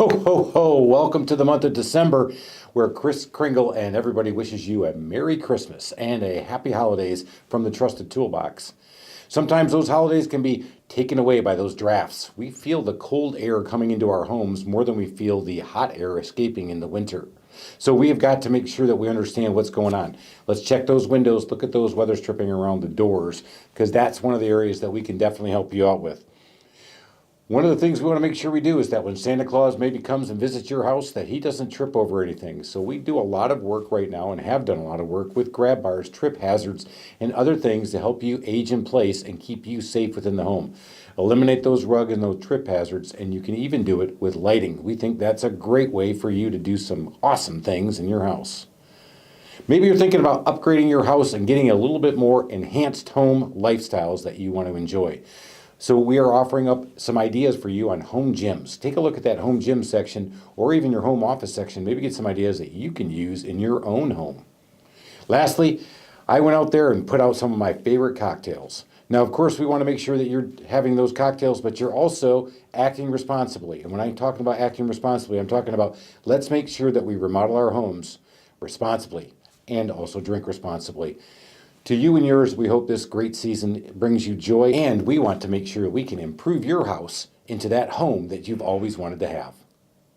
Ho, ho, ho. Welcome to the month of December, where Chris Kringle and everybody wishes you a Merry Christmas and a Happy Holidays from the Trusted Toolbox. Sometimes those holidays can be taken away by those drafts. We feel the cold air coming into our homes more than we feel the hot air escaping in the winter. So we have got to make sure that we understand what's going on. Let's check those windows, look at those weather stripping around the doors, because that's one of the areas that we can definitely help you out with. One of the things we want to make sure we do is that when Santa Claus maybe comes and visits your house, that he doesn't trip over anything. So we do a lot of work right now and have done a lot of work with grab bars, trip hazards, and other things to help you age in place and keep you safe within the home. Eliminate those rug and those trip hazards, and you can even do it with lighting. We think that's a great way for you to do some awesome things in your house. Maybe you're thinking about upgrading your house and getting a little bit more enhanced home lifestyles that you want to enjoy. So we are offering up some ideas for you on home gyms. Take a look at that home gym section or even your home office section. Maybe get some ideas that you can use in your own home. Lastly, I went out there and put out some of my favorite cocktails. Now, of course, we want to make sure that you're having those cocktails, but you're also acting responsibly. And when I'm talking about acting responsibly, I'm talking about let's make sure that we remodel our homes responsibly and also drink responsibly. To you and yours, we hope this great season brings you joy, and we want to make sure we can improve your house into that home that you've always wanted to have.